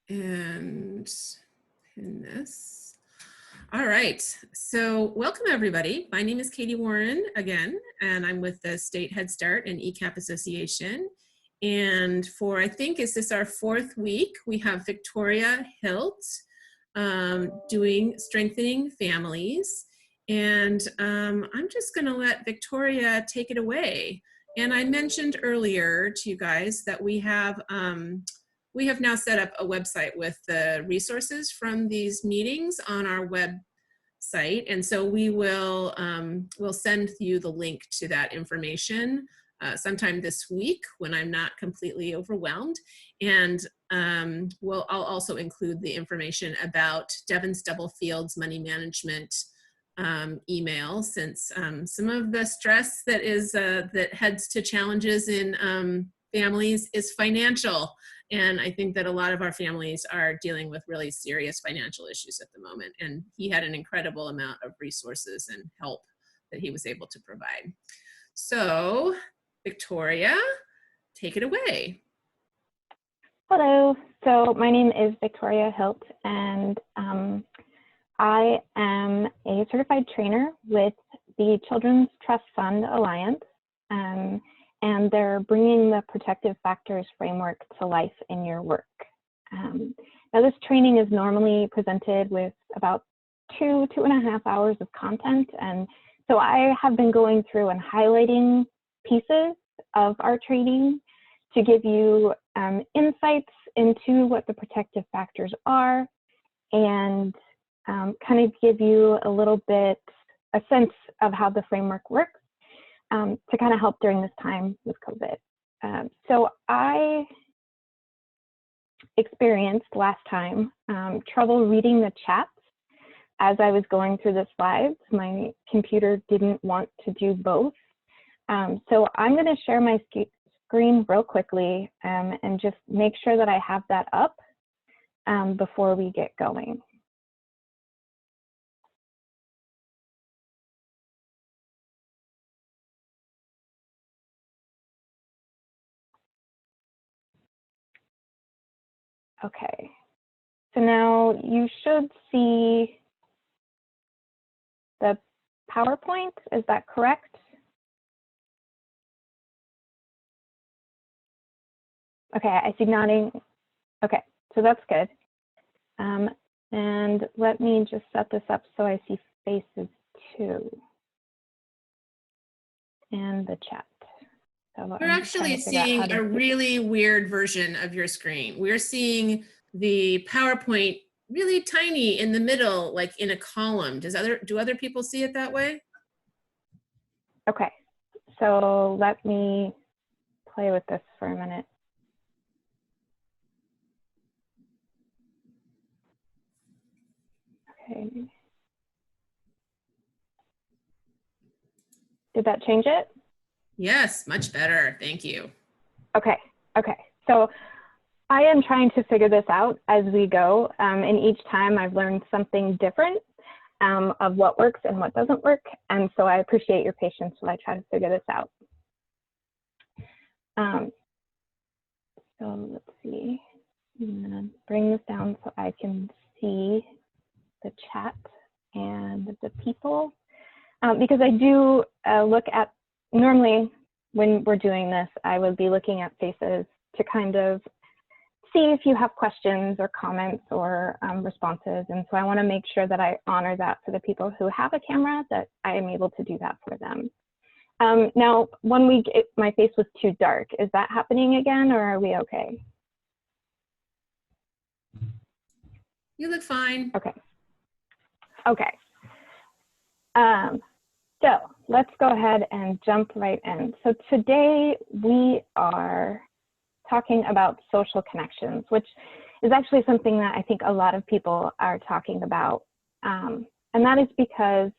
and pin this. All right, so welcome everybody. My name is Katie Warren again, and I'm with the State Head Start and ECAP Association. And for, I think, is this our 4th week, we have Victoria Hilt doing Strengthening Families. And I'm just gonna let Victoria take it away. And I mentioned earlier to you guys that we have now set up a website with the resources from these meetings on our website. And so we will we'll send you the link to that information sometime this week when I'm not completely overwhelmed. And I'll also include the information about Devin Stubblefield's money management email, since some of the stress that is that heads to challenges in families is financial. And I think that a lot of our families are dealing with really serious financial issues at the moment. And he had an incredible amount of resources and help that he was able to provide. So, Victoria, take it away. Hello, so my name is Victoria Hilt, and I am a certified trainer with the Children's Trust Fund Alliance, and they're bringing the Protective Factors framework to life in your work. Now this training is normally presented with about 2.5 hours of content, and so I have been going through and highlighting pieces of our training to give you insights into what the protective factors are, and kind of give you a little bit, a sense of how the framework works to kind of help during this time with COVID. So I experienced last time trouble reading the chats as I was going through the slides. My computer didn't want to do both. So I'm going to share my screen real quickly and just make sure that I have that up before we get going. Okay, so now you should see the PowerPoint, is that correct? Okay, I see nodding. Okay, so that's good. And let me just set this up so I see faces too. And the chat. So we're actually seeing a really weird version of your screen. We're seeing the PowerPoint really tiny in the middle, like in a column. Do other people see it that way? Okay, so let me play with this for a minute. Okay. Did that change it? Yes, much better. Thank you. Okay. Okay. So I am trying to figure this out as we go. And each time I've learned something different of what works and what doesn't work. And so I appreciate your patience while I try to figure this out. So let's see. I'm going to bring this down so I can see the chat and the people. Because I do look at, normally when we're doing this, I would be looking at faces to kind of see if you have questions or comments or responses. And so I want to make sure that I honor that for the people who have a camera, that I am able to do that for them. Now, 1 week, my face was too dark. Is that happening again, or are we okay? You look fine. Okay. Okay. So let's go ahead and jump right in. So today we are talking about social connections, which is actually something that I think a lot of people are talking about. And that is because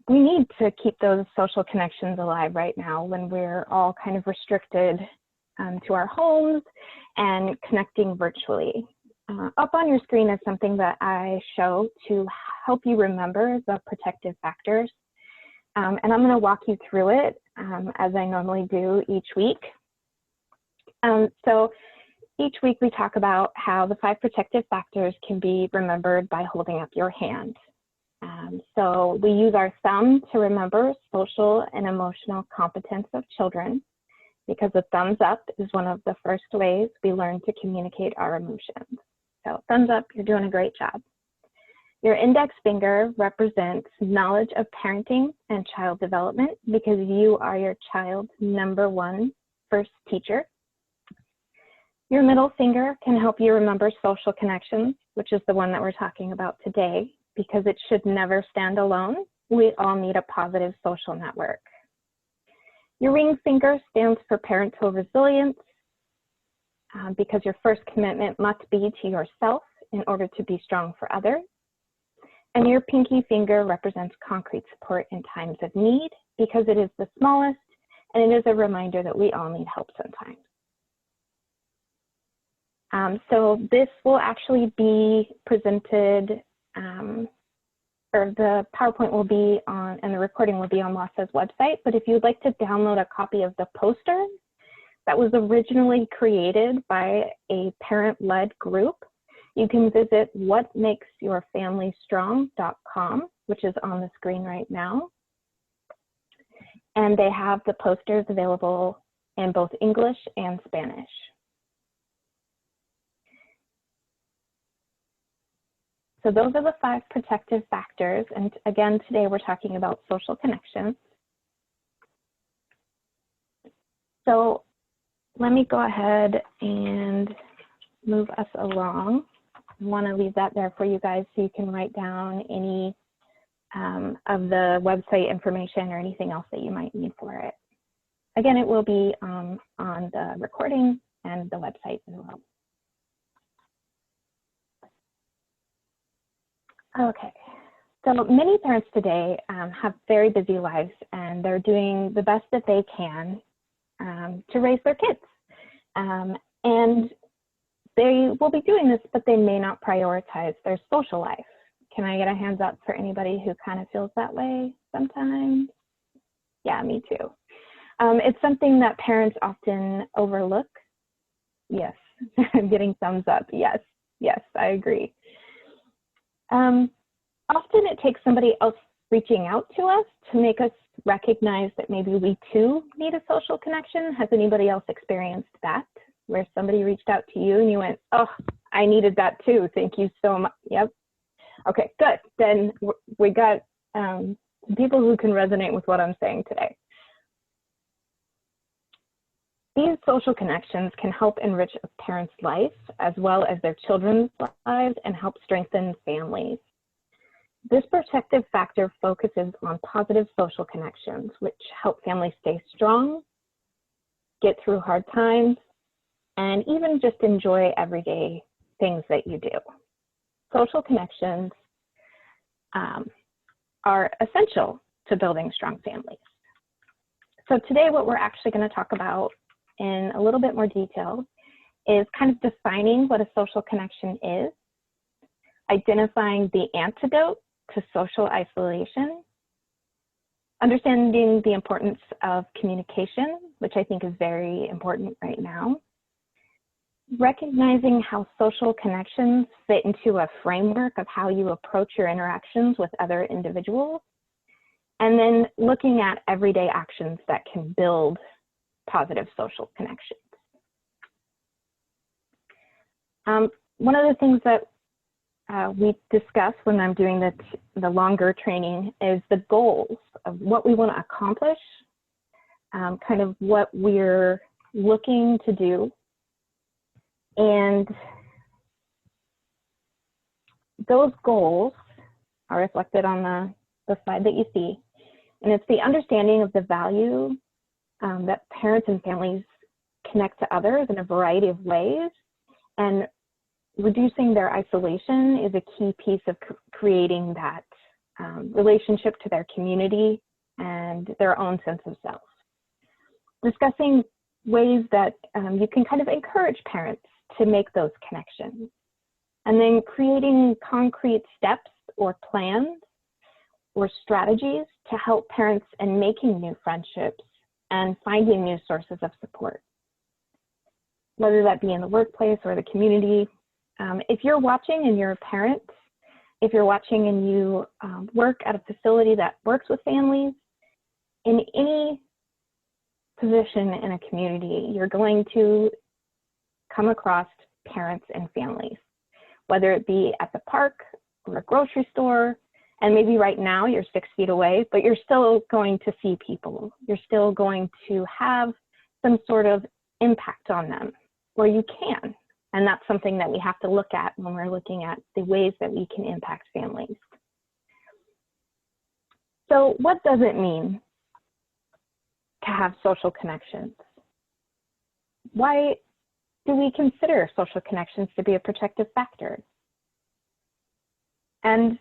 we need to keep those social connections alive right now when we're all kind of restricted to our homes and connecting virtually. Up on your screen is something that I show to help you remember the protective factors. And I'm going to walk you through it as I normally do each week. So Each week we talk about how the 5 protective factors can be remembered by holding up your hand. So we use our thumb to remember social and emotional competence of children, because the thumbs up is one of the first ways we learn to communicate our emotions. So thumbs up, you're doing a great job. Your index finger represents knowledge of parenting and child development, because you are your child's #1 first teacher. Your middle finger can help you remember social connections, which is the one that we're talking about today, because it should never stand alone. We all need a positive social network. Your ring finger stands for parental resilience, because your first commitment must be to yourself in order to be strong for others. And your pinky finger represents concrete support in times of need, because it is the smallest, and it is a reminder that we all need help sometimes. So this will actually be presented, or the PowerPoint will be on, and the recording will be on LASA's website. But if you'd like to download a copy of the poster that was originally created by a parent-led group, you can visit whatmakesyourfamilystrong.com, which is on the screen right now. And they have the posters available in both English and Spanish. So those are the 5 protective factors. And again, today we're talking about social connections. So let me go ahead and move us along. I want to leave that there for you guys so you can write down any of the website information or anything else that you might need for it. Again, it will be on the recording and the website as well. Okay, so many parents today have very busy lives, and they're doing the best that they can to raise their kids. And they will be doing this, but they may not prioritize their social life. Can I get a hands up for anybody who kind of feels that way sometimes? Yeah, me too. It's something that parents often overlook. Yes, I'm getting thumbs up. Yes, yes, I agree. Often it takes somebody else reaching out to us to make us recognize that maybe we too need a social connection. Has anybody else experienced that, where somebody reached out to you and you went, oh, I needed that too, thank you so much? Yep. Okay, good. Then we got people who can resonate with what I'm saying today. These social connections can help enrich a parent's life as well as their children's lives and help strengthen families. This protective factor focuses on positive social connections, which help families stay strong, get through hard times, and even just enjoy everyday things that you do. Social connections are essential to building strong families. So today what we're actually going to talk about in a little bit more detail is kind of defining what a social connection is, identifying the antidote to social isolation, understanding the importance of communication, which I think is very important right now, recognizing how social connections fit into a framework of how you approach your interactions with other individuals, and then looking at everyday actions that can build positive social connections. One of the things that we discuss when I'm doing the longer training is the goals of what we want to accomplish, kind of what we're looking to do. And those goals are reflected on the slide that you see. And it's the understanding of the value that parents and families connect to others in a variety of ways, and reducing their isolation is a key piece of creating that relationship to their community and their own sense of self. Discussing ways that you can kind of encourage parents to make those connections, and then creating concrete steps or plans or strategies to help parents in making new friendships and finding new sources of support. whether that be in the workplace or the community. If you're watching and you're a parent, if you're watching and you work at a facility that works with families, in any position in a community, you're going to come across parents and families, whether it be at the park or a grocery store, and maybe right now you're 6 feet away, but you're still going to see people. You're still going to have some sort of impact on them, or you can. And that's something that we have to look at when we're looking at the ways that we can impact families. So what does it mean to have social connections? Why do we consider social connections to be a protective factor? And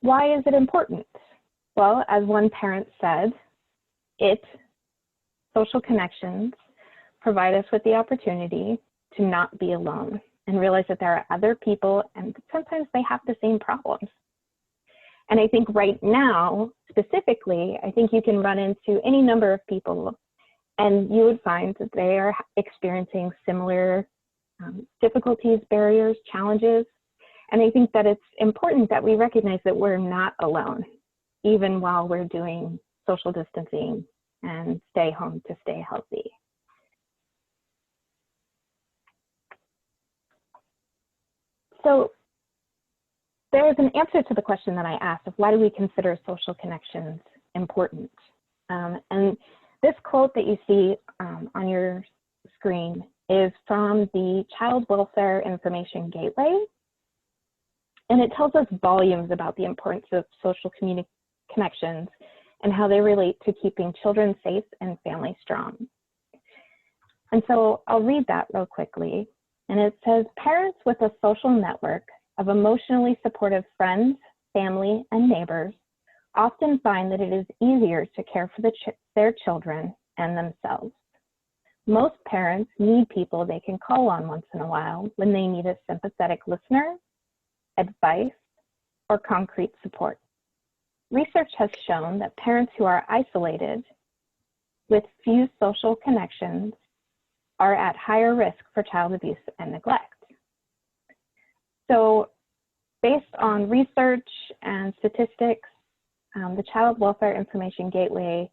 why is it important? Well, as one parent said, social connections provide us with the opportunity to not be alone and realize that there are other people and sometimes they have the same problems. And I think right now, specifically, I think you can run into any number of people and you would find that they are experiencing similar difficulties, barriers, challenges. And I think that it's important that we recognize that we're not alone, even while we're doing social distancing and stay home to stay healthy. So there is an answer to the question that I asked of why do we consider social connections important? And this quote that you see on your screen is from the Child Welfare Information Gateway. And it tells us volumes about the importance of social connections and how they relate to keeping children safe and families strong. And so I'll read that real quickly. And it says, parents with a social network of emotionally supportive friends, family, and neighbors often find that it is easier to care for their children and themselves. Most parents need people they can call on once in a while when they need a sympathetic listener, advice, or concrete support. Research has shown that parents who are isolated with few social connections are at higher risk for child abuse and neglect. So based on research and statistics, the Child Welfare Information Gateway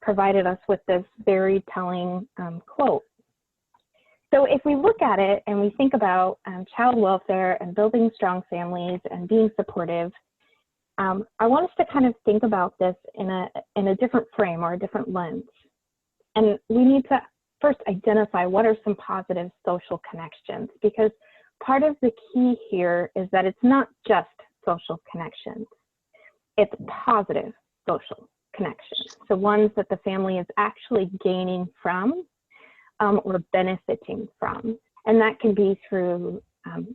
provided us with this very telling quote. So if we look at it and we think about child welfare and building strong families and being supportive, I want us to kind of think about this in a different frame or a different lens. And we need to first identify what are some positive social connections, because part of the key here is that it's not just social connections, it's positive social connections. So ones that the family is actually gaining from or benefiting from. And that can be through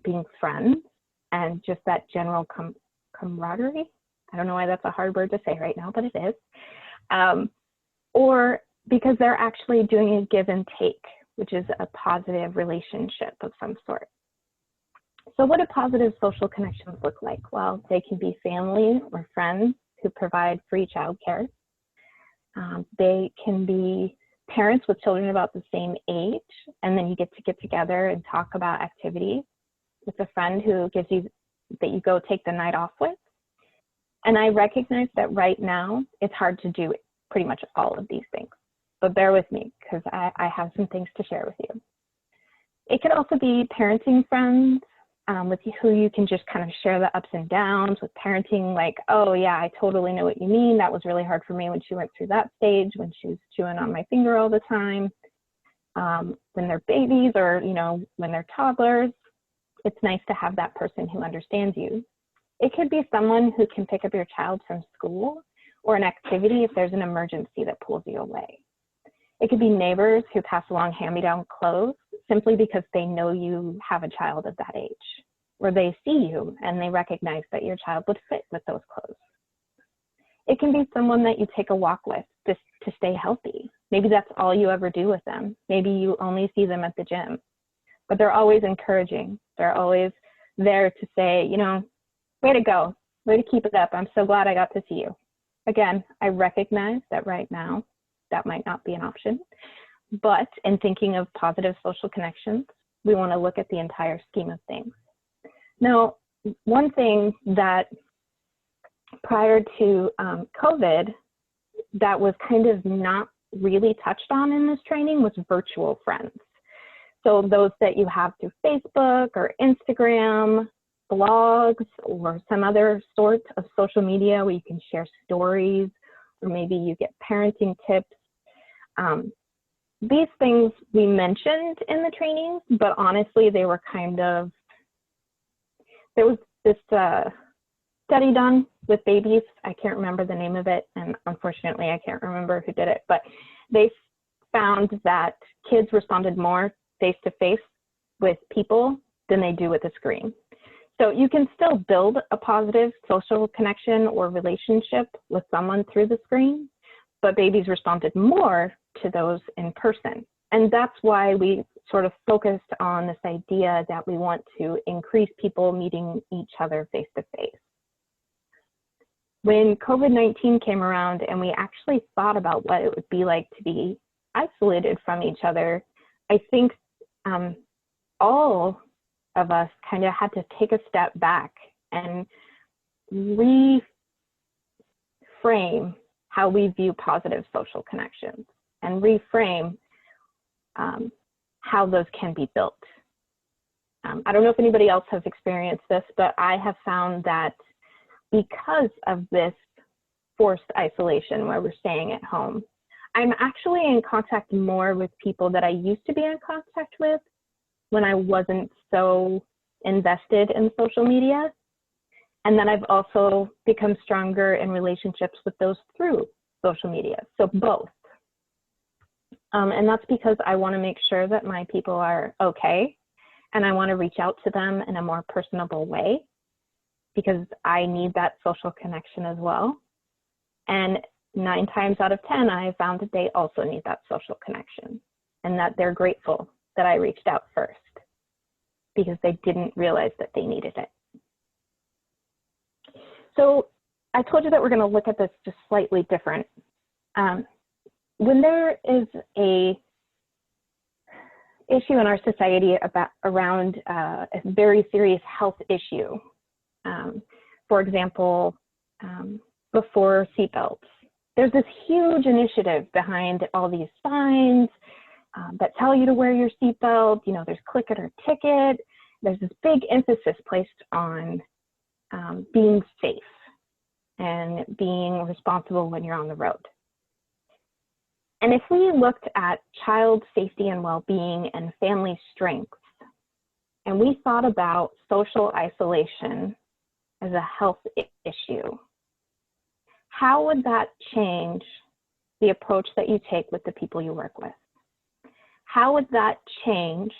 being friends and just that general camaraderie. I don't know why that's a hard word to say right now, but it is. Or because they're actually doing a give and take, which is a positive relationship of some sort. So what do positive social connections look like? Well, they can be family or friends who provide free childcare. They can be parents with children about the same age, and then you get together and talk about activities with a friend who gives you, that you go take the night off with. And I recognize that right now it's hard to do pretty much all of these things, but bear with me because I have some things to share with you. It could also be parenting friends with who you can just kind of share the ups and downs with parenting, like, oh yeah, I totally know what you mean. That was really hard for me when she went through that stage, when she was chewing on my finger all the time. When they're babies or, you know, when they're toddlers, it's nice to have that person who understands you. It could be someone who can pick up your child from school or an activity if there's an emergency that pulls you away. It could be neighbors who pass along hand-me-down clothes simply because they know you have a child of that age, or they see you and they recognize that your child would fit with those clothes. It can be someone that you take a walk with just to stay healthy. Maybe that's all you ever do with them. Maybe you only see them at the gym, but they're always encouraging. They're always there to say, you know, way to go, way to keep it up. I'm so glad I got to see you. Again, I recognize that right now that might not be an option, But in thinking of positive social connections, we want to look at the entire scheme of things. Now, one thing that prior to COVID that was kind of not really touched on in this training was virtual friends. So those that you have through Facebook or Instagram, blogs, or some other sort of social media where you can share stories, or maybe you get parenting tips. These things we mentioned in the training, but honestly, they were kind of, there was this study done with babies. I can't remember the name of it, and unfortunately, I can't remember who did it, but they found that kids responded more face-to-face with people than they do with a screen. So you can still build a positive social connection or relationship with someone through the screen, but babies responded more to those in person. And that's why we sort of focused on this idea that we want to increase people meeting each other face-to-face. When COVID-19 came around and we actually thought about what it would be like to be isolated from each other, I think all of us kind of had to take a step back and reframe how we view positive social connections and reframe how those can be built. I don't know if anybody else has experienced this, but I have found that because of this forced isolation where we're staying at home, I'm actually in contact more with people that I used to be in contact with when I wasn't so invested in social media. And then I've also become stronger in relationships with those through social media. So both. And that's because I want to make sure that my people are okay. And I want to reach out to them in a more personable way because I need that social connection as well. And 9 times out of 10, I have found that they also need that social connection and that they're grateful that I reached out first because they didn't realize that they needed it. So I told you that we're going to look at this just slightly different. When there is a issue in our society around a very serious health issue, for example, before seatbelts, there's this huge initiative behind all these signs that tell you to wear your seatbelt. You know, there's click it or ticket. There's this big emphasis placed on being safe and being responsible when you're on the road. And if we looked at child safety and well-being and family strengths, and we thought about social isolation as a health issue, how would that change the approach that you take with the people you work with? How would that change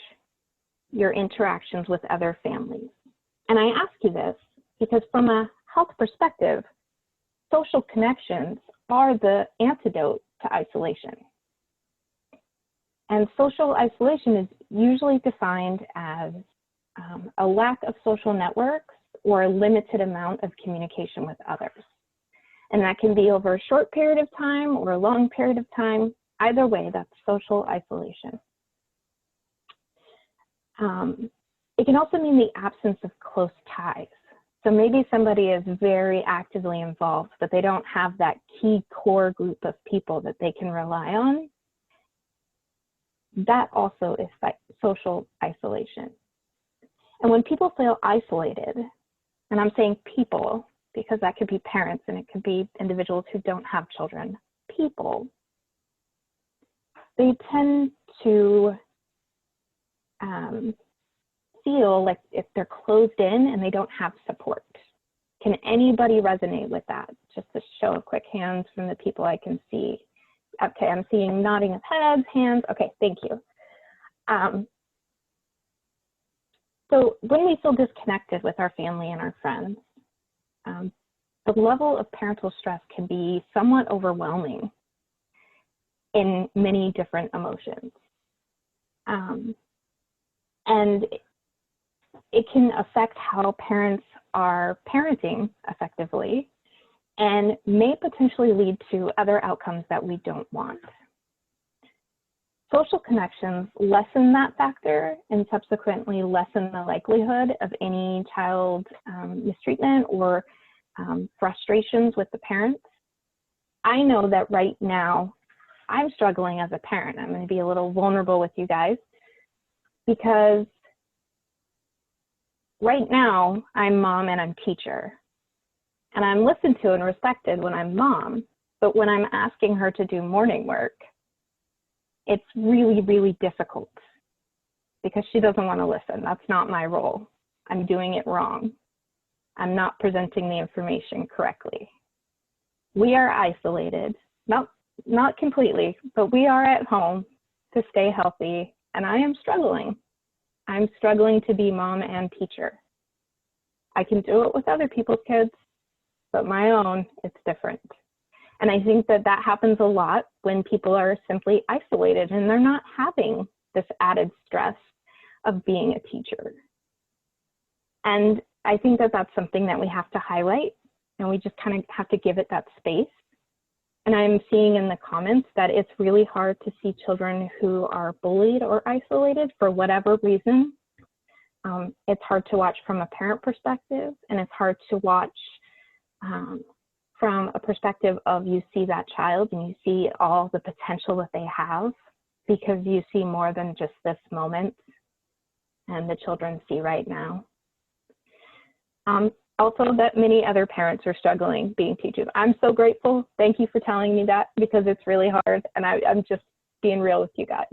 your interactions with other families? And I ask you this because from a health perspective, social connections are the antidote to isolation. And social isolation is usually defined as a lack of social networks or a limited amount of communication with others. And that can be over a short period of time or a long period of time. Either way, that's social isolation. It can also mean the absence of close ties. So maybe somebody is very actively involved, but they don't have that key core group of people that they can rely on. That also is social isolation. And when people feel isolated, and I'm saying people, because that could be parents and it could be individuals who don't have children, people, they tend to feel like if they're closed in and they don't have support. Can anybody resonate with that? Just a show of quick hands from the people I can see. Okay, I'm seeing nodding of heads, hands. Okay, thank you. So when we feel disconnected with our family and our friends, the level of parental stress can be somewhat overwhelming in many different emotions. And it can affect how parents are parenting effectively and may potentially lead to other outcomes that we don't want. Social connections lessen that factor and subsequently lessen the likelihood of any child mistreatment or frustrations with the parents. I know that right now I'm struggling as a parent. I'm going to be a little vulnerable with you guys because right now I'm mom and I'm teacher. And I'm listened to and respected when I'm mom, but when I'm asking her to do morning work, it's really, really difficult because she doesn't want to listen. That's not my role. I'm doing it wrong. I'm not presenting the information correctly. We are isolated, not completely, but we are at home to stay healthy, and I am struggling. I'm struggling to be mom and teacher. I can do it with other people's kids, but my own, it's different. And I think that that happens a lot when people are simply isolated and they're not having this added stress of being a teacher. And I think that that's something that we have to highlight, and we just kind of have to give it that space. And I'm seeing in the comments that it's really hard to see children who are bullied or isolated for whatever reason. It's hard to watch from a parent perspective, and it's hard to watch from a perspective of you see that child and you see all the potential that they have because you see more than just this moment and the children see right now. Also that many other parents are struggling being teachers. I'm so grateful. Thank you for telling me that because it's really hard, and I'm just being real with you guys.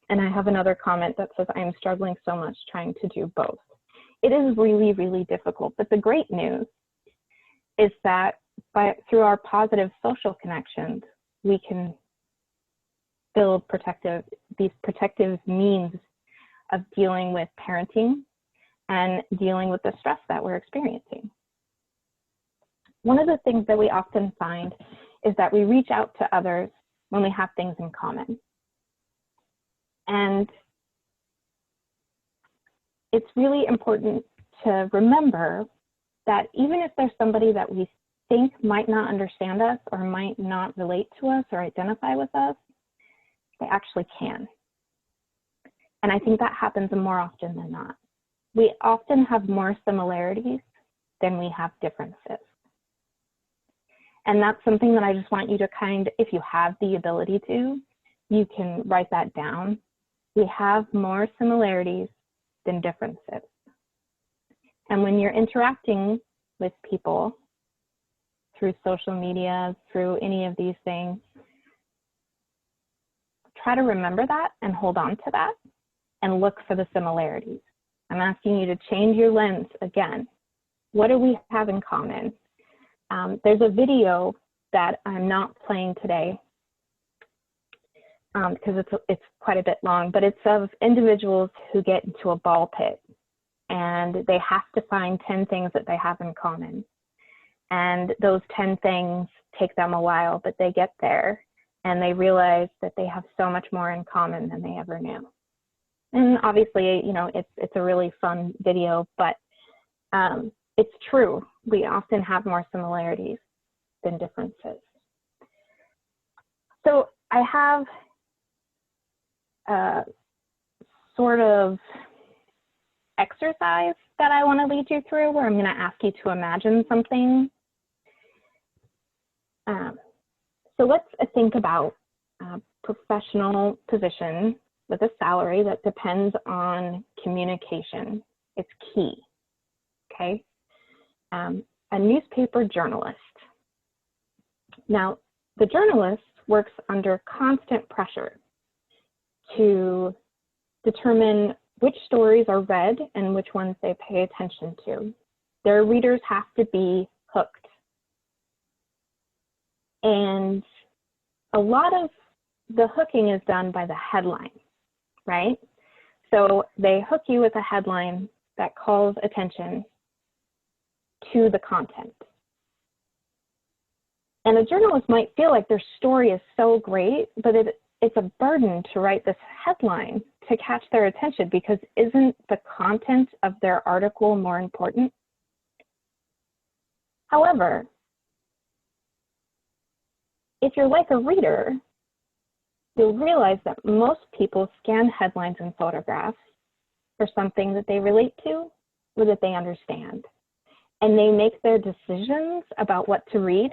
And I have another comment that says, I am struggling so much trying to do both. It is really, really difficult, but the great news is that through our positive social connections, we can build these protective means of dealing with parenting and dealing with the stress that we're experiencing. One of the things that we often find is that we reach out to others when we have things in common. And it's really important to remember that even if there's somebody that we think might not understand us or might not relate to us or identify with us, they actually can. And I think that happens more often than not. We often have more similarities than we have differences. And that's something that I just want you to if you have the ability to, you can write that down. We have more similarities than differences. And when you're interacting with people through social media, through any of these things, try to remember that and hold on to that and look for the similarities. I'm asking you to change your lens again. What do we have in common? There's a video that I'm not playing today because it's quite a bit long, but it's of individuals who get into a ball pit and they have to find 10 things that they have in common. And those 10 things take them a while, but they get there and they realize that they have so much more in common than they ever knew. And obviously, you know, it's a really fun video, but it's true. We often have more similarities than differences. So I have a sort of exercise that I want to lead you through where I'm going to ask you to imagine something. So let's think about a professional position with a salary that depends on communication. It's key, okay? A newspaper journalist. Now, the journalist works under constant pressure to determine which stories are read and which ones they pay attention to. Their readers have to be hooked. And a lot of the hooking is done by the headline, right? So they hook you with a headline that calls attention to the content. And a journalist might feel like their story is so great, but it's a burden to write this headline to catch their attention, because isn't the content of their article more important? However, if you're like a reader, you'll realize that most people scan headlines and photographs for something that they relate to or that they understand. And they make their decisions about what to read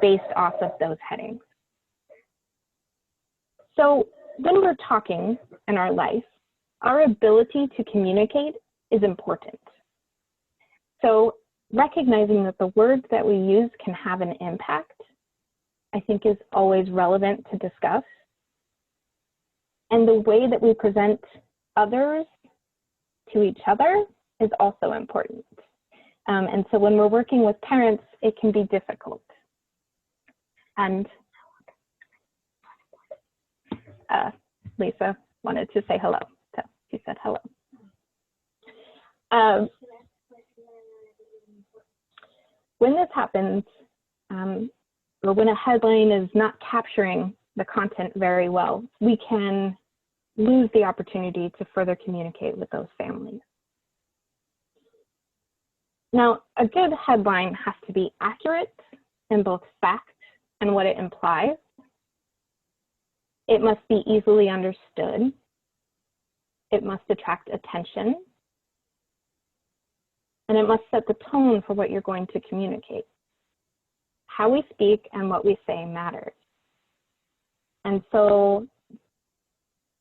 based off of those headings. So when we're talking in our life, our ability to communicate is important. So recognizing that the words that we use can have an impact, I think, is always relevant to discuss. And the way that we present others to each other is also important. And so when we're working with parents, it can be difficult. And Lisa wanted to say hello, so she said hello. When this happens, or when a headline is not capturing the content very well, we can lose the opportunity to further communicate with those families. Now, a good headline has to be accurate in both fact and what it implies. It must be easily understood. It must attract attention. And it must set the tone for what you're going to communicate. How we speak and what we say matters. And so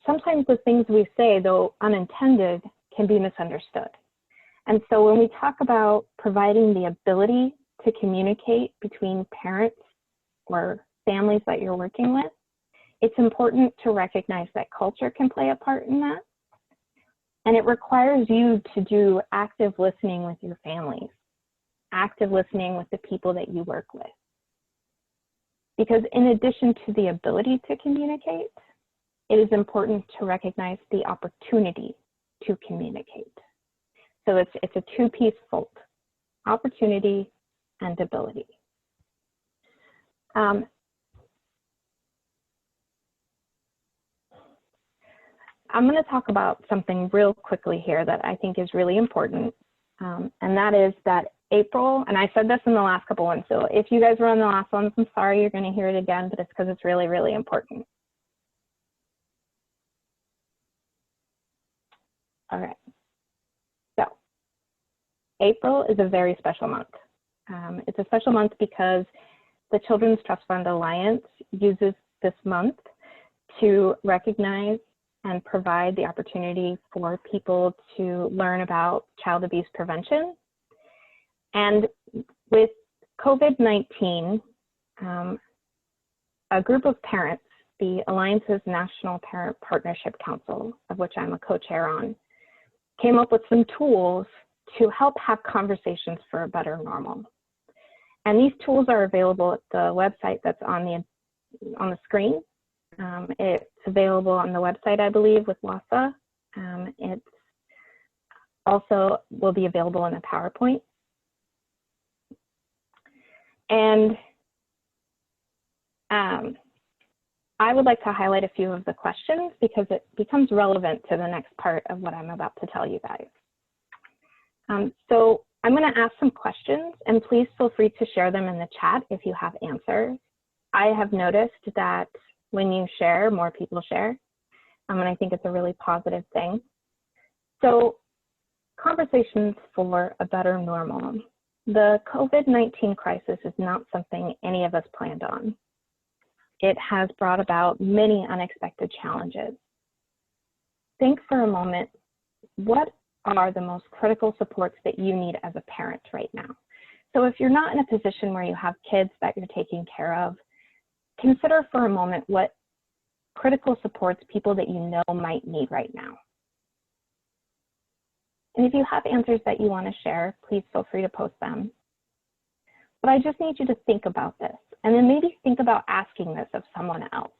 sometimes the things we say, though unintended, can be misunderstood. And so when we talk about providing the ability to communicate between parents or families that you're working with, it's important to recognize that culture can play a part in that. And it requires you to do active listening with your families, active listening with the people that you work with. Because in addition to the ability to communicate, it is important to recognize the opportunity to communicate. So it's a two-piece fold, opportunity and ability. I'm going to talk about something real quickly here that I think is really important, and that is that April, and I said this in the last couple ones, so if you guys were on the last ones, I'm sorry, you're going to hear it again, but it's because it's really, really important. All right. So April is a very special month. It's a special month because the Children's Trust Fund Alliance uses this month to recognize and provide the opportunity for people to learn about child abuse prevention. And with COVID-19, a group of parents, the Alliance's National Parent Partnership Council, of which I'm a co-chair on, came up with some tools to help have conversations for a better normal. And these tools are available at the website that's on the screen. It's available on the website, I believe, with WASA. It's also will be available in a PowerPoint. And I would like to highlight a few of the questions because it becomes relevant to the next part of what I'm about to tell you guys. So I'm going to ask some questions, and please feel free to share them in the chat if you have answers. I have noticed that when you share, more people share, and I think it's a really positive thing. So, conversations for a better normal. The COVID-19 crisis is not something any of us planned on. It has brought about many unexpected challenges. Think for a moment, what are the most critical supports that you need as a parent right now? So if you're not in a position where you have kids that you're taking care of, consider for a moment what critical supports people that you know might need right now. And if you have answers that you want to share, please feel free to post them. But I just need you to think about this, and then maybe think about asking this of someone else.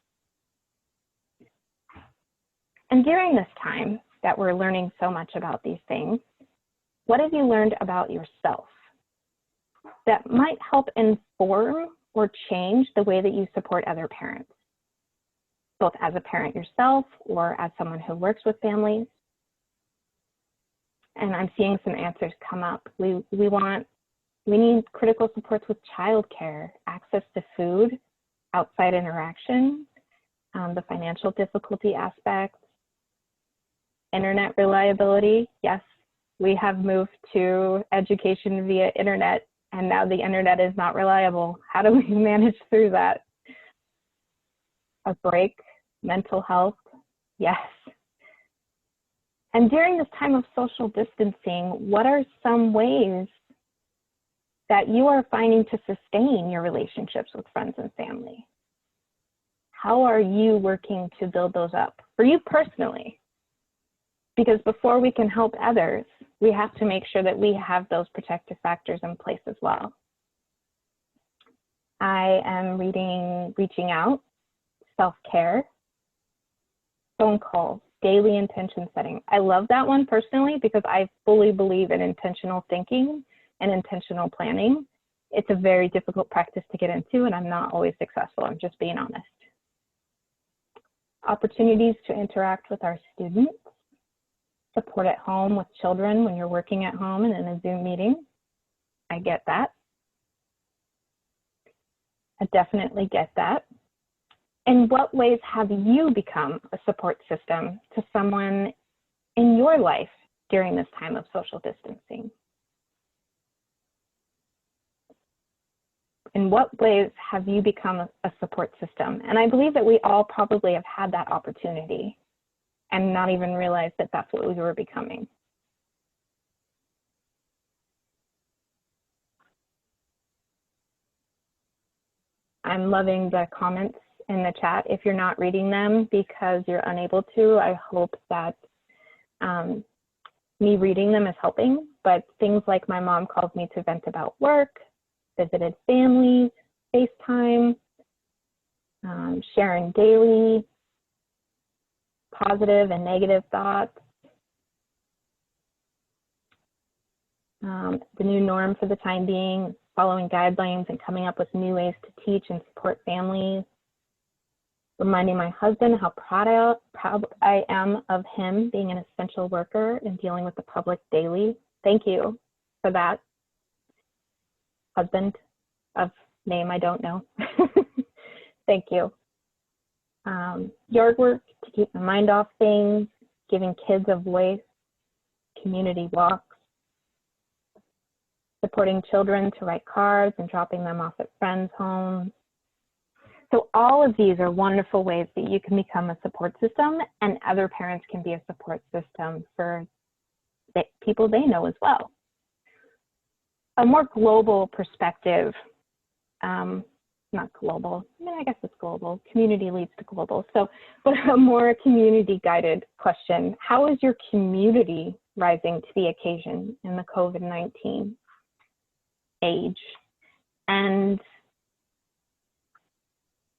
And during this time that we're learning so much about these things, what have you learned about yourself that might help inform or change the way that you support other parents, both as a parent yourself or as someone who works with families? And I'm seeing some answers come up. We need critical supports with childcare, access to food, outside interaction, the financial difficulty aspects, internet reliability. Yes, we have moved to education via internet, and now the internet is not reliable. How do we manage through that? A break, mental health, yes. And during this time of social distancing, what are some ways that you are finding to sustain your relationships with friends and family? How are you working to build those up for you personally? Because before we can help others, we have to make sure that we have those protective factors in place as well. I am reading Reaching Out, Self-Care, Phone Calls, Daily Intention Setting. I love that one personally because I fully believe in intentional thinking and intentional planning. It's a very difficult practice to get into, and I'm not always successful. I'm just being honest. Opportunities to interact with our students, support at home with children when you're working at home and in a Zoom meeting. I get that. I definitely get that. In what ways have you become a support system to someone in your life during this time of social distancing? In what ways have you become a support system? And I believe that we all probably have had that opportunity and not even realized that that's what we were becoming. I'm loving the comments in the chat. If you're not reading them because you're unable to, I hope that me reading them is helping. But things like my mom calls me to vent about work, visited families, FaceTime, sharing daily, positive and negative thoughts. The new norm for the time being, following guidelines and coming up with new ways to teach and support families. Reminding my husband how proud I am of him being an essential worker and dealing with the public daily. Thank you for that, husband of name I don't know. Thank you. Yard work to keep my mind off things, giving kids a voice, community walks, supporting children to write cards and dropping them off at friends' homes. So all of these are wonderful ways that you can become a support system, and other parents can be a support system for the people they know as well. A more global perspective, not global, I mean, I guess it's global, community leads to global. So, but a more community guided question, how is your community rising to the occasion in the COVID-19 age? And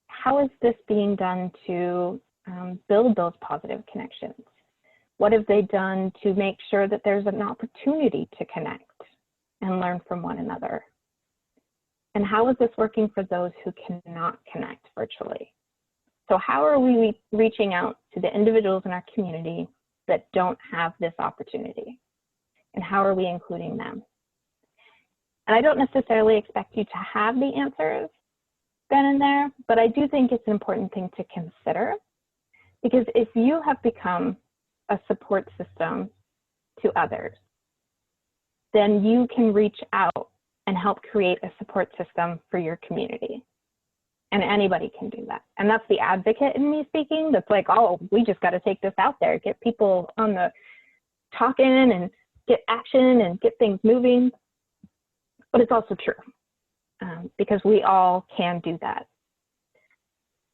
how is this being done to build those positive connections? What have they done to make sure that there's an opportunity to connect and learn from one another? And how is this working for those who cannot connect virtually? So how are we reaching out to the individuals in our community that don't have this opportunity? And how are we including them? And I don't necessarily expect you to have the answers then and there, but I do think it's an important thing to consider, because if you have become a support system to others, then you can reach out and help create a support system for your community. And anybody can do that. And that's the advocate in me speaking. That's like, oh, we just got to take this out there, get people on the talking and get action and get things moving. But it's also true. Because we all can do that.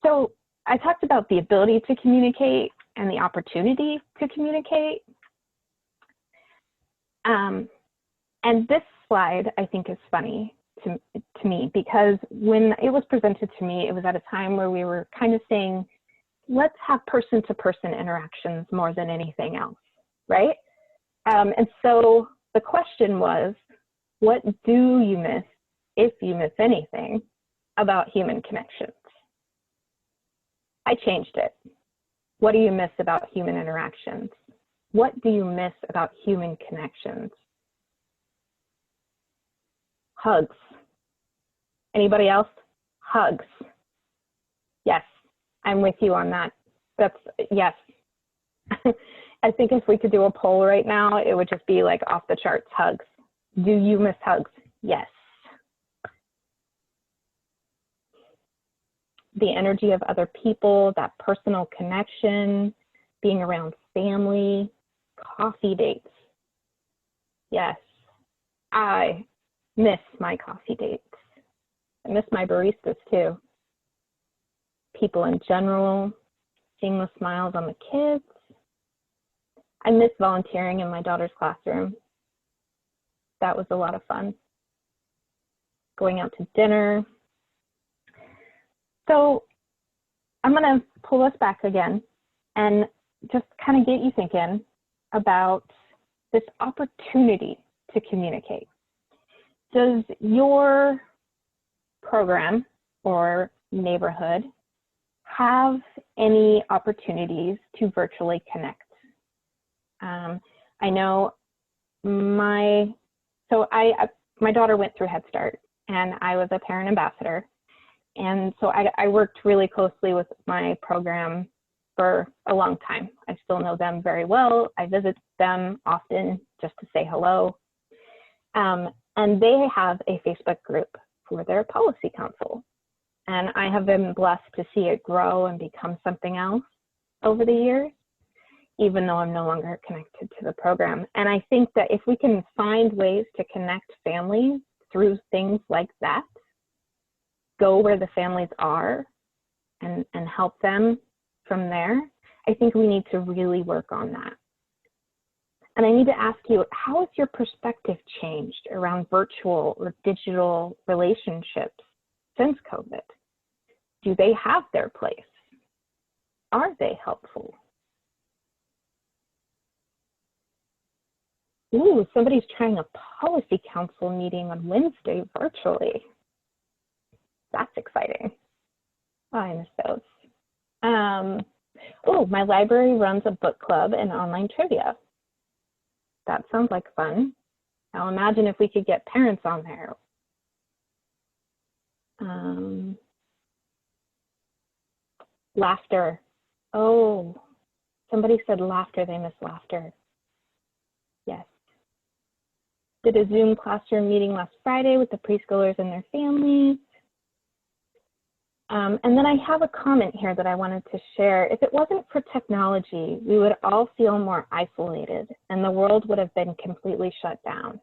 So I talked about the ability to communicate and the opportunity to communicate. And this slide, I think, is funny to me, because when it was presented to me, it was at a time where we were kind of saying, let's have person-to-person interactions more than anything else, right? And so the question was, what do you miss, if you miss anything, about human connections? I changed it. What do you miss about human interactions? What do you miss about human connections? Hugs. Anybody else? Hugs. Yes, I'm with you on that. That's, yes. I think if we could do a poll right now, it would just be like off the charts hugs. Do you miss hugs? Yes. The energy of other people, that personal connection, being around family, coffee dates. Yes, I miss my coffee dates. I miss my baristas too. People in general, seeing the smiles on the kids. I miss volunteering in my daughter's classroom. That was a lot of fun. Going out to dinner. So I'm gonna pull us back again and just kind of get you thinking about this opportunity to communicate. Does your program or neighborhood have any opportunities to virtually connect? I know my daughter went through Head Start, and I was a parent ambassador. And so I worked really closely with my program for a long time. I still know them very well. I visit them often just to say hello. And they have a Facebook group for their policy council. And I have been blessed to see it grow and become something else over the years, even though I'm no longer connected to the program. And I think that if we can find ways to connect families through things like that, go where the families are and help them from there, I think we need to really work on that. And I need to ask you, how has your perspective changed around virtual or digital relationships since COVID? Do they have their place? Are they helpful? Ooh, somebody's trying a policy council meeting on Wednesday virtually. That's exciting. Oh, I miss those. Oh, my library runs a book club and online trivia. That sounds like fun. Now imagine if we could get parents on there. Laughter. Oh, somebody said laughter. They miss laughter. Yes. Did a Zoom classroom meeting last Friday with the preschoolers and their families. And then I have a comment here that I wanted to share. If it wasn't for technology, we would all feel more isolated and the world would have been completely shut down.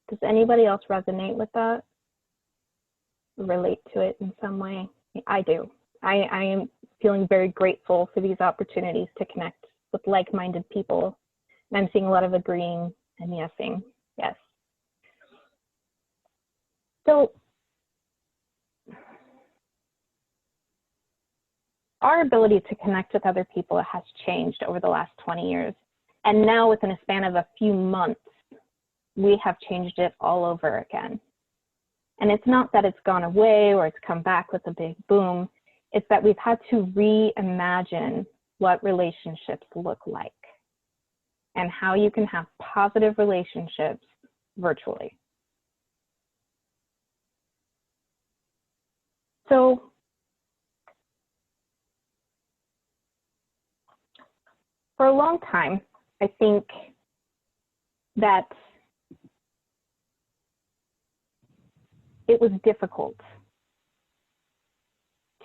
Does anybody else resonate with that? Relate to it in some way? I do. I am feeling very grateful for these opportunities to connect with like-minded people. And I'm seeing a lot of agreeing and yesing. Yes. So our ability to connect with other people has changed over the last 20 years. And now within a span of a few months, we have changed it all over again. And it's not that it's gone away or it's come back with a big boom. It's that we've had to reimagine what relationships look like and how you can have positive relationships virtually. So for a long time, I think that it was difficult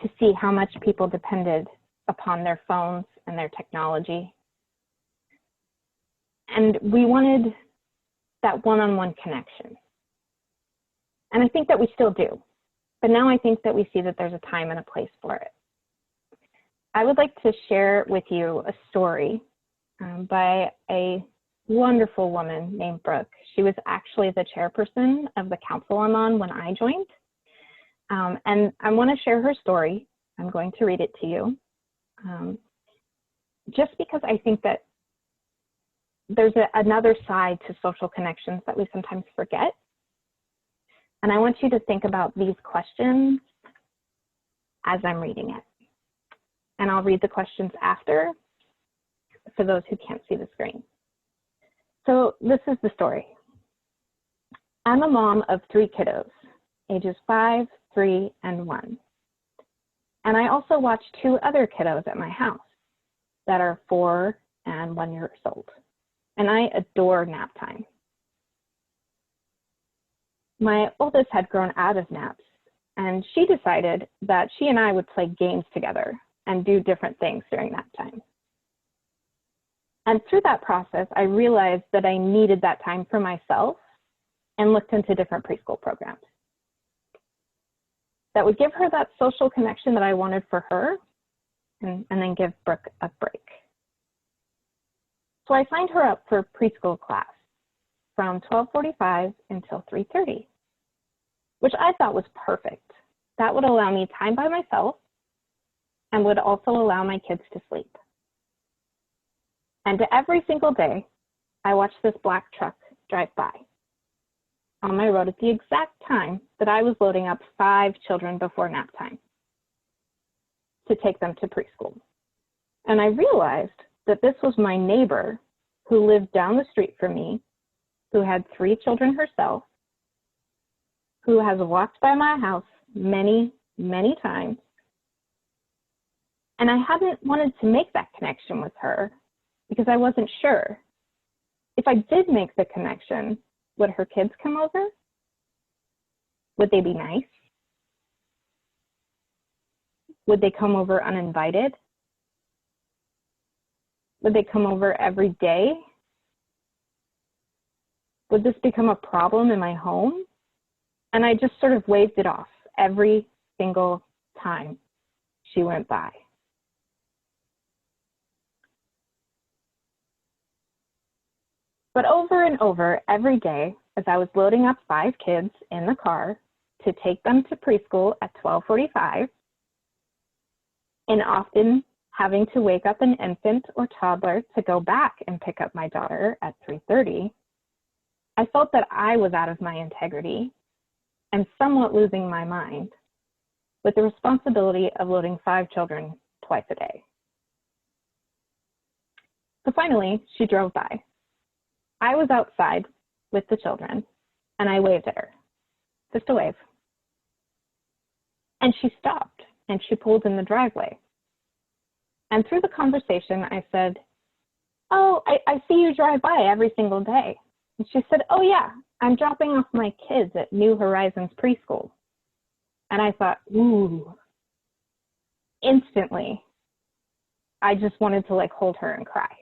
to see how much people depended upon their phones and their technology. And we wanted that one-on-one connection. And I think that we still do. But now I think that we see that there's a time and a place for it. I would like to share with you a story by a wonderful woman named Brooke. She was actually the chairperson of the council I'm on when I joined. And I want to share her story. I'm going to read it to you. Just because I think that there's another side to social connections that we sometimes forget. And I want you to think about these questions as I'm reading it. And I'll read the questions after for those who can't see the screen. So this is the story. I'm a mom of 3 kiddos, ages 5, 3, and 1. And I also watch 2 other kiddos at my house that are 4 and 1 years old. And I adore nap time. My oldest had grown out of naps, and she decided that she and I would play games together and do different things during nap time. And through that process, I realized that I needed that time for myself and looked into different preschool programs that would give her that social connection that I wanted for her, and then give Brooke a break. So I signed her up for preschool class from 12:45 until 3:30, which I thought was perfect. That would allow me time by myself and would also allow my kids to sleep. And every single day, I watched this black truck drive by on my road at the exact time that I was loading up 5 children before nap time to take them to preschool. And I realized that this was my neighbor who lived down the street from me, who had 3 children herself, who has walked by my house many, many times. And I hadn't wanted to make that connection with her because I wasn't sure. If I did make the connection, would her kids come over? Would they be nice? Would they come over uninvited? Would they come over every day? Would this become a problem in my home? And I just sort of waved it off every single time she went by. But over and over every day, as I was loading up 5 kids in the car to take them to preschool at 12:45, and often having to wake up an infant or toddler to go back and pick up my daughter at 3:30, I felt that I was out of my integrity and somewhat losing my mind with the responsibility of loading 5 children twice a day. So finally, she drove by. I was outside with the children, and I waved at her, just a wave. And she stopped, and she pulled in the driveway. And through the conversation, I said, "Oh, I see you drive by every single day." And she said, "Oh yeah, I'm dropping off my kids at New Horizons Preschool." And I thought, ooh, instantly, I just wanted to like hold her and cry.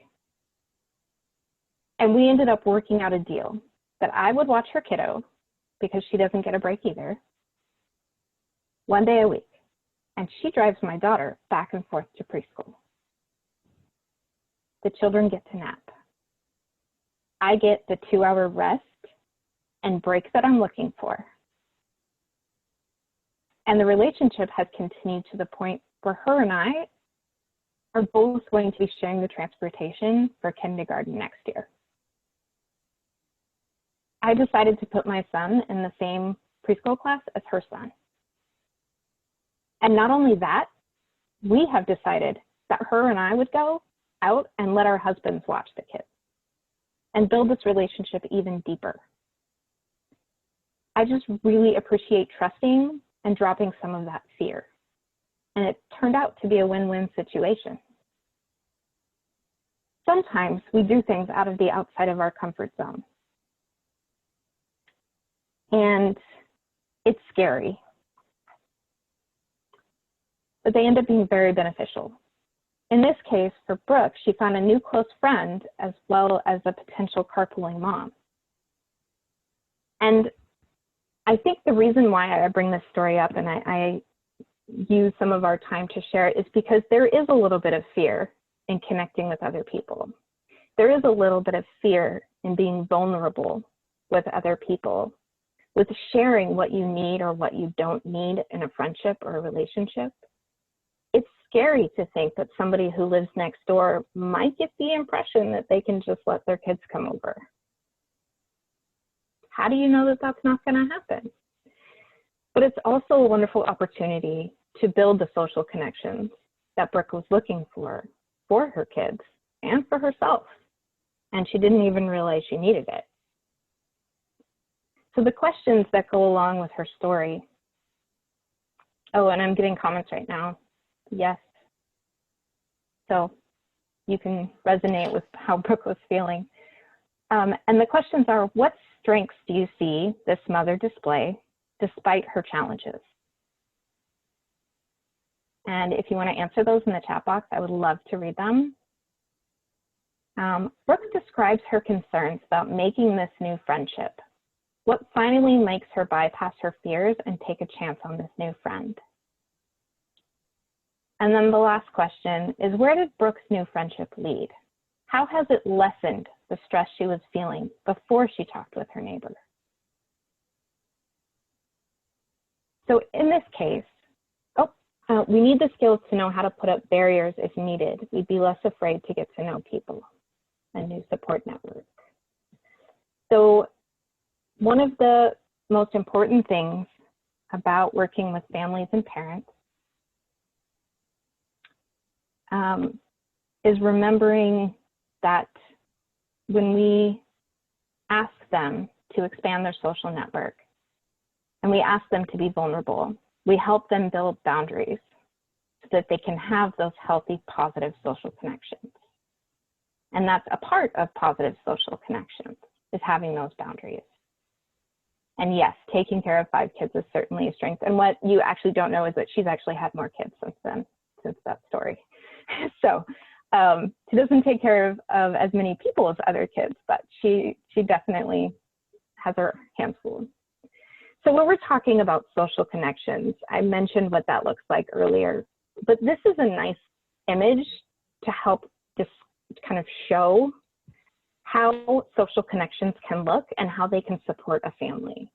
And we ended up working out a deal that I would watch her kiddo, because she doesn't get a break either, 1 day a week. And she drives my daughter back and forth to preschool. The children get to nap. I get the 2-hour rest and break that I'm looking for. And the relationship has continued to the point where her and I are both going to be sharing the transportation for kindergarten next year. I decided to put my son in the same preschool class as her son. And not only that, we have decided that her and I would go out and let our husbands watch the kids and build this relationship even deeper. I just really appreciate trusting and dropping some of that fear. And it turned out to be a win-win situation. Sometimes we do things out of the outside of our comfort zone. And it's scary. But they end up being very beneficial. In this case, for Brooke, she found a new close friend as well as a potential carpooling mom. And I think the reason why I bring this story up and I use some of our time to share it is because there is a little bit of fear in connecting with other people. There is a little bit of fear in being vulnerable with other people, with sharing what you need or what you don't need in a friendship or a relationship. It's scary to think that somebody who lives next door might get the impression that they can just let their kids come over. How do you know that that's not going to happen? But it's also a wonderful opportunity to build the social connections that Brooke was looking for her kids and for herself. And she didn't even realize she needed it. So the questions that go along with her story. Oh, and I'm getting comments right now. yes. So you can resonate with how Brooke was feeling. And the questions are, what strengths do you see this mother display despite her challenges? And if you want to answer those in the chat box, I would love to read them. Brooke describes her concerns about making this new friendship. What finally makes her bypass her fears and take a chance on this new friend? And then the last question is, where did Brooke's new friendship lead? How has it lessened the stress she was feeling before she talked with her neighbor? So in this case, we need the skills to know how to put up barriers if needed. We'd be less afraid to get to know people, a new support network. So one of the most important things about working with families and parents is remembering that when we ask them to expand their social network and we ask them to be vulnerable, we help them build boundaries so that they can have those healthy, positive social connections. And that's a part of positive social connections, is having those boundaries. And yes, taking care of 5 kids is certainly a strength. And what you actually don't know is that she's actually had more kids since then, since that story. So she doesn't take care of as many people as other kids, but she definitely has her hands full. So when we're talking about social connections, I mentioned what that looks like earlier, but this is a nice image to help just kind of show how social connections can look and how they can support a family.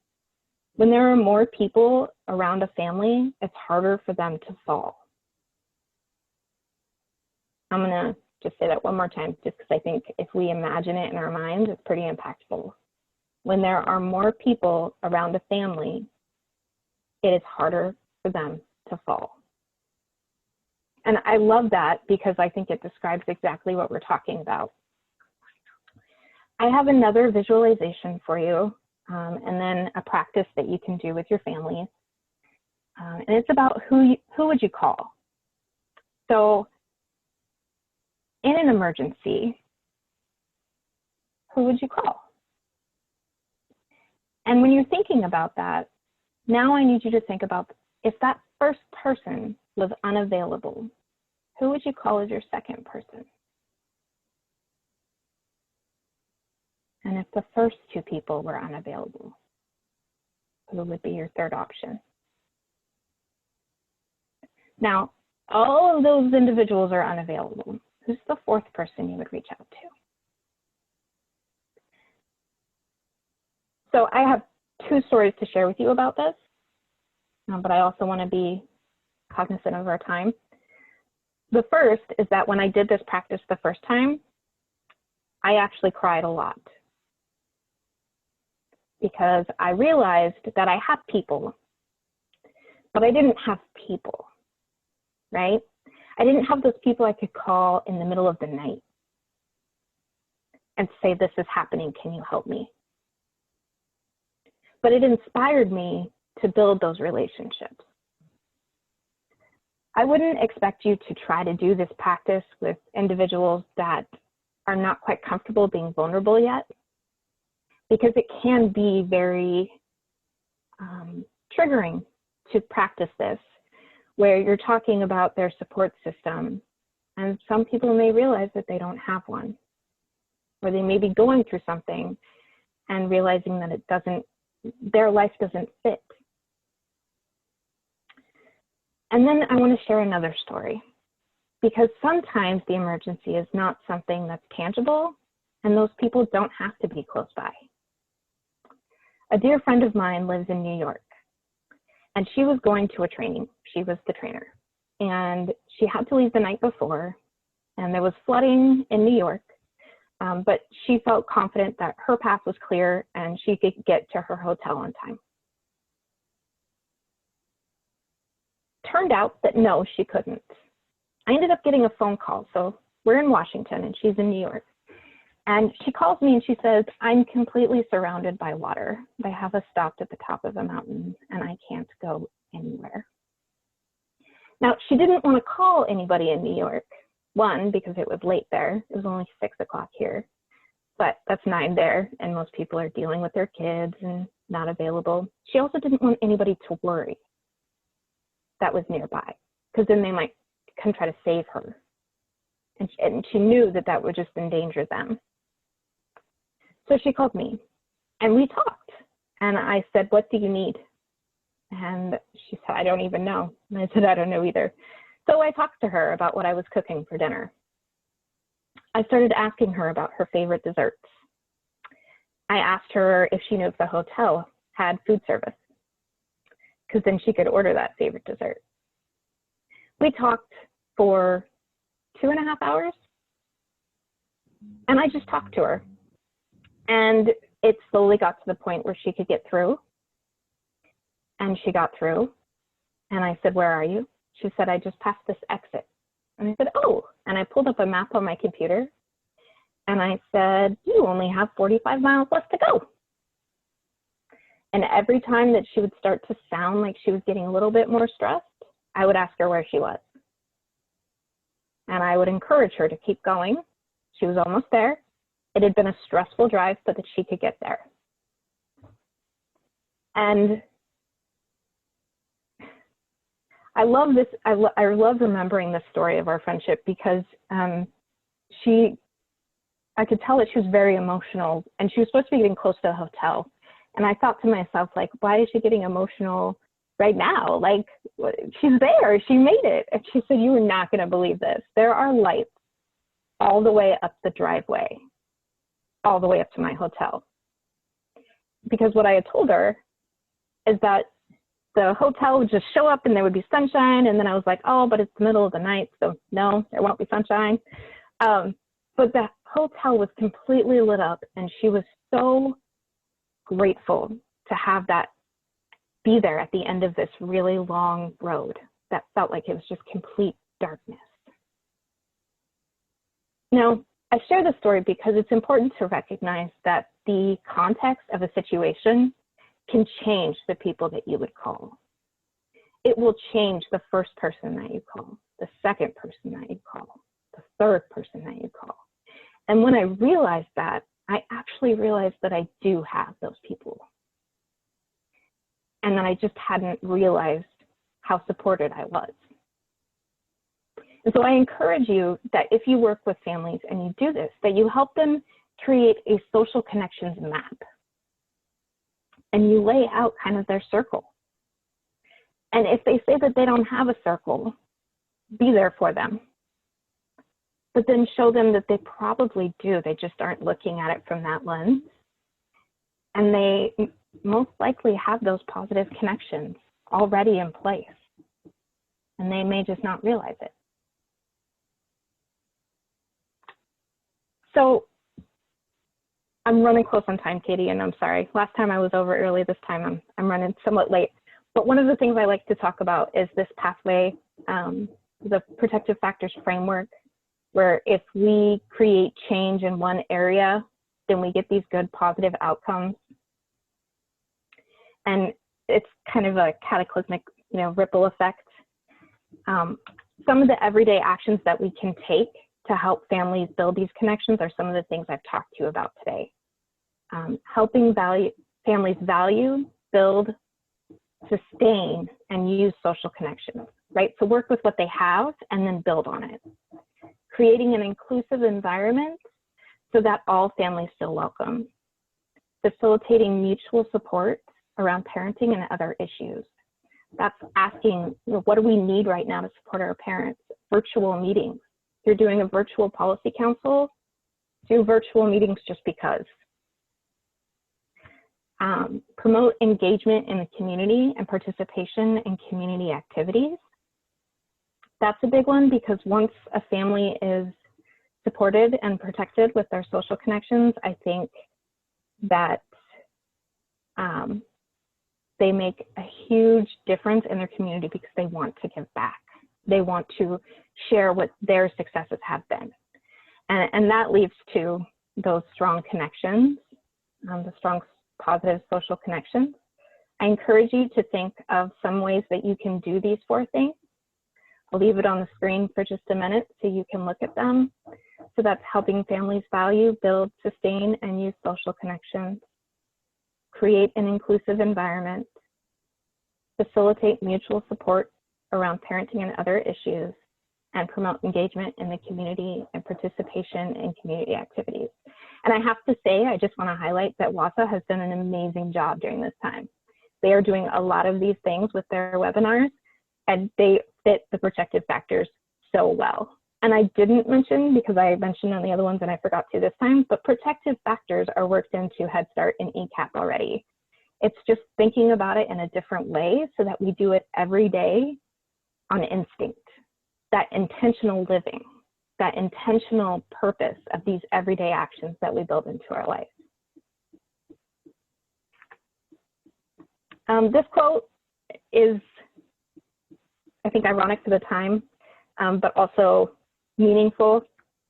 When there are more people around a family, it's harder for them to fall. I'm gonna just say that one more time, just because I think if we imagine it in our minds, it's pretty impactful. When there are more people around a family, it is harder for them to fall. And I love that because I think it describes exactly what we're talking about. I have another visualization for you, and then a practice that you can do with your families. And it's about who would you call? So in an emergency, who would you call? And when you're thinking about that, now I need you to think about, if that first person was unavailable, who would you call as your second person? And if the first 2 people were unavailable, who would be your third option? Now, all of those individuals are unavailable. Who's the 4th person you would reach out to? So I have 2 stories to share with you about this, but I also want to be cognizant of our time. The first is that when I did this practice the first time, I actually cried a lot because I realized that I had people, but I didn't have people, right? I didn't have those people I could call in the middle of the night and say, this is happening, can you help me? But it inspired me to build those relationships. I wouldn't expect you to try to do this practice with individuals that are not quite comfortable being vulnerable yet, because it can be very triggering to practice this, where you're talking about their support system, and some people may realize that they don't have one, or they may be going through something and realizing that it doesn't, their life doesn't fit. And then I want to share another story, because sometimes the emergency is not something that's tangible, and those people don't have to be close by. A dear friend of mine lives in New York, and she was going to a training. She was the trainer, and she had to leave the night before, and there was flooding in New York, but she felt confident that her path was clear and she could get to her hotel on time. Turned out that no, she couldn't. I ended up getting a phone call. So we're in Washington and she's in New York. And she calls me and she says, I'm completely surrounded by water. They have us stopped at the top of a mountain and I can't go anywhere. Now, she didn't want to call anybody in New York. One, because it was late there. It was only 6 o'clock here, but that's 9 there, and most people are dealing with their kids and not available. She also didn't want anybody to worry that was nearby, because then they might come try to save her. And she knew that that would just endanger them. So she called me, and we talked. And I said, what do you need? And she said, I don't even know. And I said, I don't know either. So I talked to her about what I was cooking for dinner. I started asking her about her favorite desserts. I asked her if she knew if the hotel had food service, because then she could order that favorite dessert. We talked for 2.5 hours, and I just talked to her. And it slowly got to the point where she could get through. And she got through. And I said, where are you? She said, I just passed this exit. And I said, oh. And I pulled up a map on my computer. And I said, you only have 45 miles left to go. And every time that she would start to sound like she was getting a little bit more stressed, I would ask her where she was. And I would encourage her to keep going. She was almost there. It had been a stressful drive so that she could get there. And I love this. I love remembering this story of our friendship, because I could tell that she was very emotional, and she was supposed to be getting close to the hotel. And I thought to myself, like, why is she getting emotional right now? Like, she's there, she made it. And she said, you are not going to believe this. There are lights all the way up the driveway, all the way up to my hotel. Because what I had told her is that the hotel would just show up and there would be sunshine. And then I was like, oh, but it's the middle of the night, so no, there won't be sunshine. But the hotel was completely lit up, and she was so grateful to have that be there at the end of this really long road that felt like it was just complete darkness. Now, I share this story because it's important to recognize that the context of a situation can change the people that you would call. It will change the first person that you call, the second person that you call, the third person that you call. And when I realized that, I actually realized that I do have those people. And that I just hadn't realized how supported I was. And so I encourage you that if you work with families and you do this, that you help them create a social connections map. And you lay out kind of their circle. And if they say that they don't have a circle, be there for them. But then show them that they probably do. They just aren't looking at it from that lens. And they most likely have those positive connections already in place. And they may just not realize it. So I'm running close on time, Katie, and I'm sorry. Last time I was over early, this time I'm running somewhat late. But one of the things I like to talk about is this pathway, the protective factors framework, where if we create change in one area, then we get these good positive outcomes. And it's kind of a cataclysmic, ripple effect. Some of the everyday actions that we can take to help families build these connections are some of the things I've talked to you about today. Helping families value, build, sustain, and use social connections, right? So work with what they have and then build on it. Creating an inclusive environment so that all families feel welcome. Facilitating mutual support around parenting and other issues. That's asking, what do we need right now to support our parents? Virtual meetings. If you're doing a virtual policy council, do virtual meetings just because. Promote engagement in the community and participation in community activities. That's a big one, because once a family is supported and protected with their social connections, I think that they make a huge difference in their community because they want to give back. They want to share what their successes have been. And that leads to those strong connections, the strong positive social connections. I encourage you to think of some ways that you can do these 4 things. I'll leave it on the screen for just a minute so you can look at them. So that's helping families value, build, sustain, and use social connections, create an inclusive environment, facilitate mutual support around parenting and other issues, and promote engagement in the community and participation in community activities. And I have to say, I just want to highlight that WASA has done an amazing job during this time. They are doing a lot of these things with their webinars, and they fit the protective factors so well. And I didn't mention, because I mentioned on the other ones and I forgot to this time, but protective factors are worked into Head Start and ECAP already. It's just thinking about it in a different way so that we do it every day on instinct. That intentional living, that intentional purpose of these everyday actions that we build into our life. This quote is, I think, ironic for the time, but also meaningful.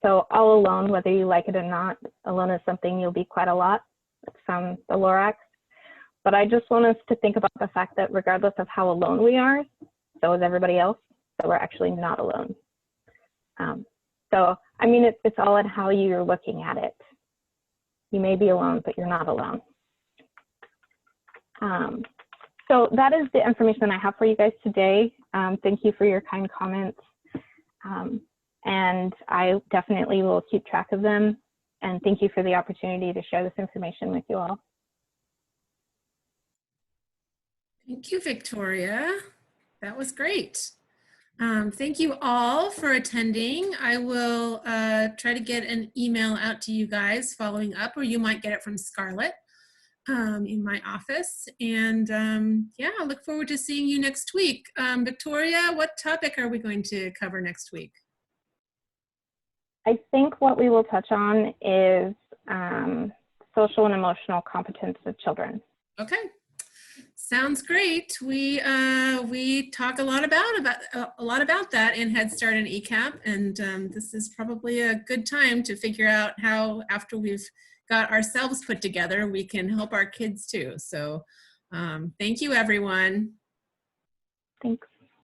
So all alone, whether you like it or not, alone is something you'll be quite a lot. It's from the Lorax. But I just want us to think about the fact that regardless of how alone we are, so is everybody else. So we're actually not alone. So, I mean, it's all in how you're looking at it. You may be alone, but you're not alone. So that is the information I have for you guys today. Thank you for your kind comments. And I definitely will keep track of them. And thank you for the opportunity to share this information with you all. Thank you, Victoria. That was great. Thank you all for attending. I will try to get an email out to you guys following up, or you might get it from Scarlett in my office. And yeah, I look forward to seeing you next week. Victoria, what topic are we going to cover next week? I think what we will touch on is social and emotional competence of children. Okay. Sounds great. We talk a lot about that in Head Start and ECAP, and this is probably a good time to figure out how, after we've got ourselves put together, we can help our kids too. So thank you, everyone. Thanks.